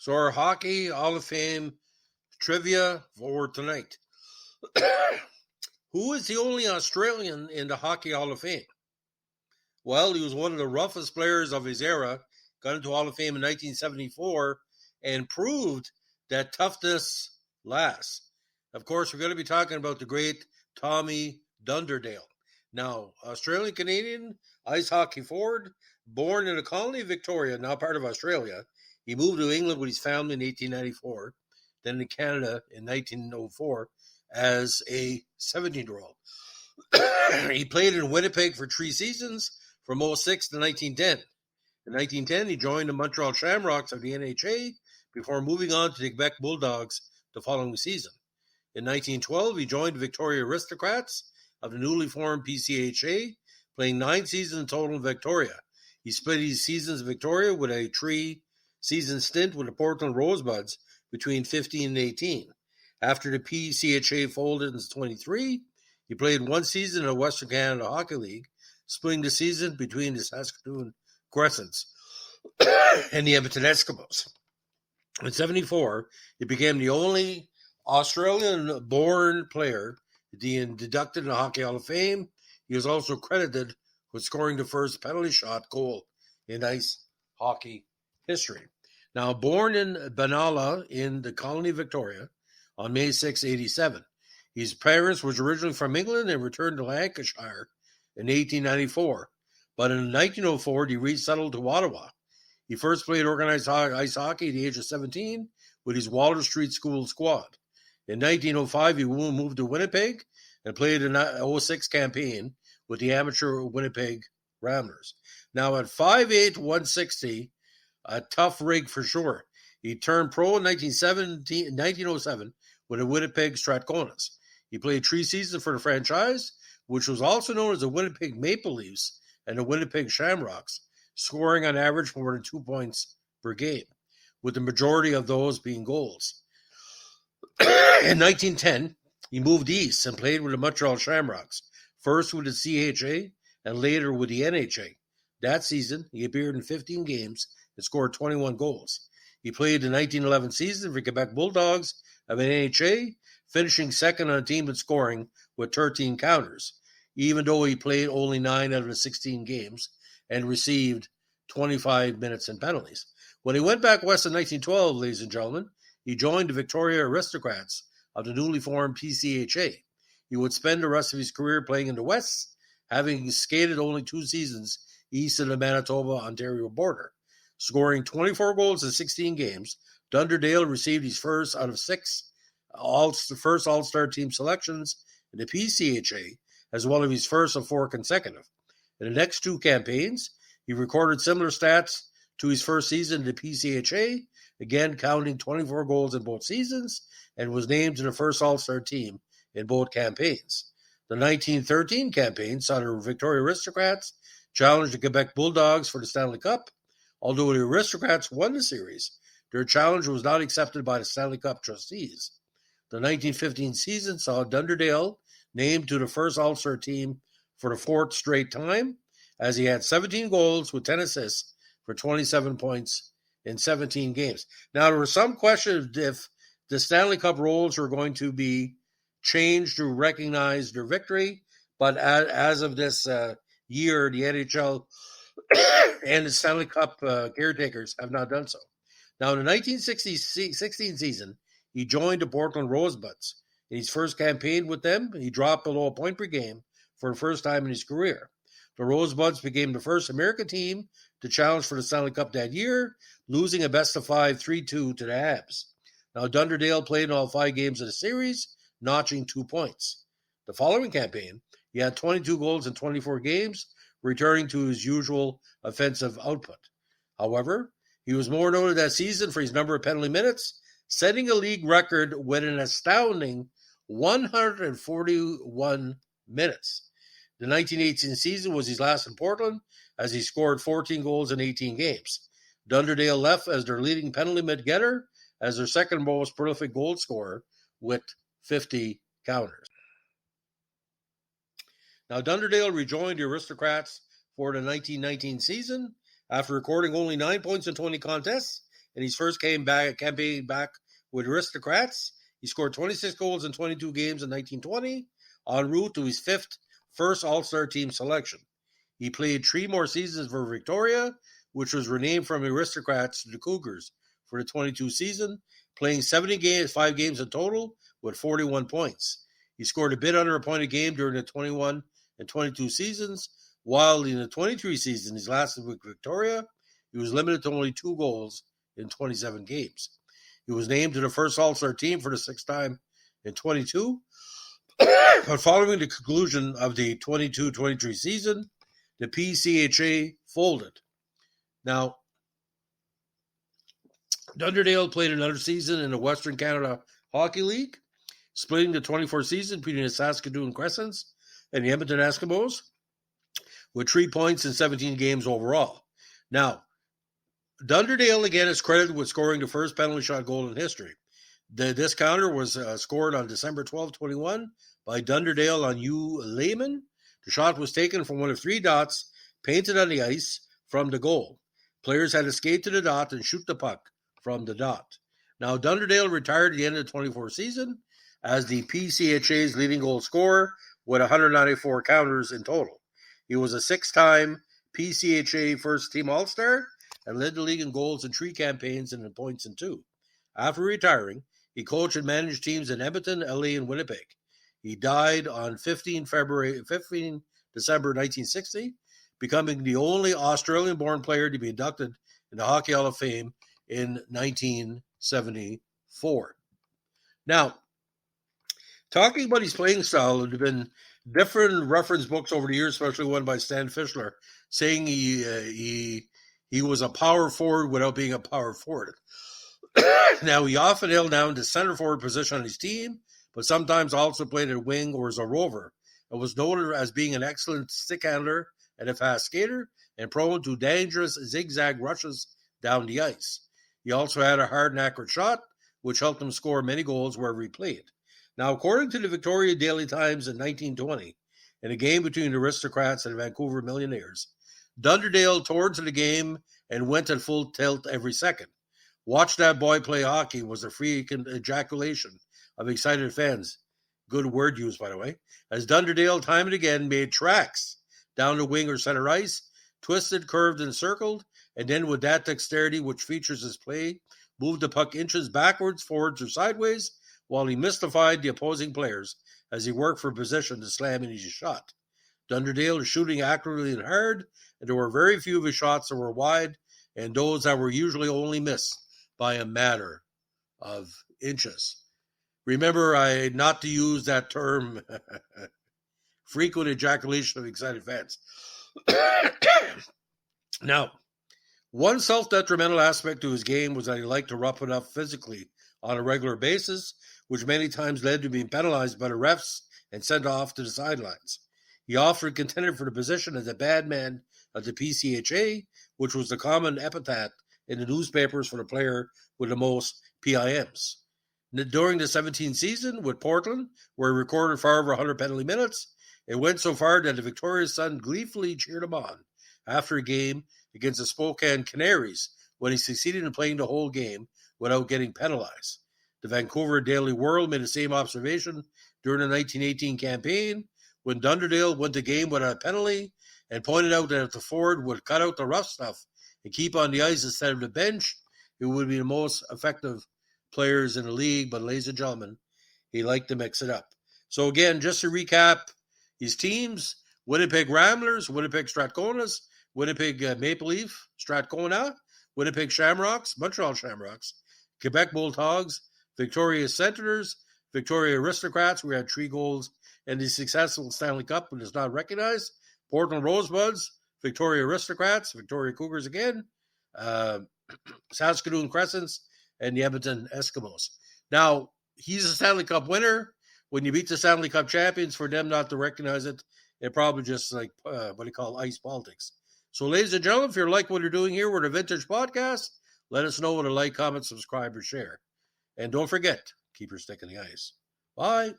So our Hockey Hall of Fame trivia for tonight. Who is the only Australian in the Hockey Hall of Fame? Well, he was one of the roughest players of his era, got into Hall of Fame in 1974, and proved that toughness lasts. Of course, we're going to be talking about the great Tommy Dunderdale. Now, Australian-Canadian ice hockey forward, born in the colony of Victoria, now part of Australia. He moved to England with his family in 1894, then to Canada in 1904 as a 17-year-old. He played in Winnipeg for 3 seasons from 06 to 1910. In 1910, he joined the Montreal Shamrocks of the NHA before moving on to the Quebec Bulldogs the following season. In 1912, he joined the Victoria Aristocrats of the newly formed PCHA, playing 9 seasons in total in Victoria. He split his seasons in Victoria with a 3-season stint with the Portland Rosebuds between 15 and 18. After the PCHA folded in 23, he played 1 season in the Western Canada Hockey League, splitting the season between the Saskatoon Crescents and the Edmonton Eskimos. In 1974, he became the only Australian-born player deducted in the Hockey Hall of Fame. He was also credited with scoring the first penalty shot goal in ice hockey history. Now, born in Benalla in the colony of Victoria on May 6, 1987, his parents was originally from England and returned to Lancashire in 1894. But in 1904, he resettled to Ottawa. He first played organized ice hockey at the age of 17 with his Waller Street School squad. In 1905, he moved to Winnipeg and played in the 06 campaign with the amateur Winnipeg Ramblers. Now at 5'8", 160, a tough rig for sure. He turned pro in 1907 with the Winnipeg Strathconas. He played 3 seasons for the franchise, which was also known as the Winnipeg Maple Leafs and the Winnipeg Shamrocks, scoring on average more than 2 points per game, with the majority of those being goals. In 1910, he moved east and played with the Montreal Shamrocks, first with the CHA and later with the NHA. That season, he appeared in 15 games and scored 21 goals. He played the 1911 season for Quebec Bulldogs of the NHA, finishing second on the team in scoring with 13 counters, even though he played only 9 out of the 16 games and received 25 minutes in penalties. When he went back west in 1912, ladies and gentlemen, he joined the Victoria Aristocrats of the newly formed PCHA. He would spend the rest of his career playing in the West, having skated only 2 seasons east of the Manitoba-Ontario border. Scoring 24 goals in 16 games, Dunderdale received his first out of 6 first All-Star team selections in the PCHA, as well as his first of 4 consecutive. In the next 2 campaigns, he recorded similar stats to his first season in the PCHA, again counting 24 goals in both seasons, and was named to the first All-Star team in both campaigns. The 1913 campaign saw the Victoria Aristocrats challenge the Quebec Bulldogs for the Stanley Cup. Although the Aristocrats won the series, their challenge was not accepted by the Stanley Cup trustees. The 1915 season saw Dunderdale named to the first All-Star team for the 4th straight time, as he had 17 goals with 10 assists for 27 points in 17 games. Now, there was some question if the Stanley Cup roles were going to be changed to recognize their victory, but as of this year, the NHL and the Stanley Cup caretakers have not done so. Now, in the 1916 season, he joined the Portland Rosebuds. In his first campaign with them, he dropped below a point per game for the first time in his career. The Rosebuds became the first American team to challenge for the Stanley Cup that year, losing a best-of-5 3-2 to the Habs. Now, Dunderdale played in all 5 games of the series, notching 2 points. The following campaign, he had 22 goals in 24 games, returning to his usual offensive output. However, he was more noted that season for his number of penalty minutes, setting a league record with an astounding 141 minutes. The 1918 season was his last in Portland, as he scored 14 goals in 18 games. Dunderdale left as their leading penalty minute getter, as their second most prolific goal scorer with 50 counters. Now, Dunderdale rejoined the Aristocrats for the 1919 season after recording only 9 points in 20 contests in his first campaign back with Aristocrats. He scored 26 goals in 22 games in 1920, en route to his first All-Star team selection. He played 3 more seasons for Victoria, which was renamed from Aristocrats to the Cougars for the 22 season, playing 5 games in total with 41 points. He scored a bit under a point a game during the 21 and 22 seasons, while in the 23 season he's lasted with Victoria, he was limited to only 2 goals in 27 games. He was named to the first All-Star team for the 6th time in 22, but following the conclusion of the 22-23 season, the PCHA folded. Now, Dunderdale played another season in the Western Canada Hockey League, splitting the 24 season between the Saskatoon Crescents and the Edmonton Eskimos, with 3 points in 17 games overall. Now, Dunderdale again is credited with scoring the first penalty shot goal in history. This counter was scored on December 12, 21 by Dunderdale on Hugh Lehman. The shot was taken from one of 3 dots painted on the ice from the goal. Players had to skate to the dot and shoot the puck from the dot. Now, Dunderdale retired at the end of the 24 season as the PCHA's leading goal scorer with 194 counters in total. He was a 6-time PCHA first-team All-Star and led the league in goals in 3 campaigns and in points in 2. After retiring, he coached and managed teams in Edmonton, LA, and Winnipeg. He died on 15 December 1960, becoming the only Australian-born player to be inducted in the Hockey Hall of Fame in 1974. Now, talking about his playing style, there have been different reference books over the years, especially one by Stan Fischler, saying he was a power forward without being a power forward. Now, he often held down the center forward position on his team, but sometimes also played at wing or as a rover, and was noted as being an excellent stick handler and a fast skater, and prone to dangerous zigzag rushes down the ice. He also had a hard and accurate shot, which helped him score many goals wherever he played. Now, according to the Victoria Daily Times in 1920, in a game between the Aristocrats and the Vancouver Millionaires, Dunderdale toured to the game and went at full tilt every second. Watch that boy play hockey was a freaking ejaculation of excited fans. Good word used, by the way. As Dunderdale time and again made tracks down the wing or center ice, twisted, curved, and circled, and then with that dexterity which features his play, moved the puck inches backwards, forwards, or sideways, while he mystified the opposing players as he worked for position to slam in his shot. Dunderdale is shooting accurately and hard, and there were very few of his shots that were wide, and those that were usually only missed by a matter of inches. Remember, not to use that term, frequent ejaculation of excited fans. Now, one self-detrimental aspect to his game was that he liked to rough it up physically on a regular basis, which many times led to being penalized by the refs and sent off to the sidelines. He often contended for the position as a bad man of the PCHA, which was the common epithet in the newspapers for the player with the most PIMs. During the 17th season with Portland, where he recorded far over 100 penalty minutes, it went so far that the Victoria Sun gleefully cheered him on after a game against the Spokane Canaries when he succeeded in playing the whole game without getting penalized. The Vancouver Daily World made the same observation during the 1918 campaign when Dunderdale went the game without a penalty and pointed out that if the forward would cut out the rough stuff and keep on the ice instead of the bench, it would be the most effective players in the league. But ladies and gentlemen, he liked to mix it up. So again, just to recap his teams: Winnipeg Ramblers, Winnipeg Strathconas, Winnipeg Maple Leaf, Strathcona, Winnipeg Shamrocks, Montreal Shamrocks, Quebec Bulldogs, Victoria Senators, Victoria Aristocrats, we had 3 goals in the successful Stanley Cup but is not recognized, Portland Rosebuds, Victoria Aristocrats, Victoria Cougars again, Saskatoon Crescents, and the Edmonton Eskimos. Now, he's a Stanley Cup winner. When you beat the Stanley Cup champions, for them not to recognize it, it probably just like what they call ice politics. So, ladies and gentlemen, if you like what you're doing here with a Vintage Podcast, let us know with a like, comment, subscribe, or share. And don't forget, keep your stick in the ice. Bye.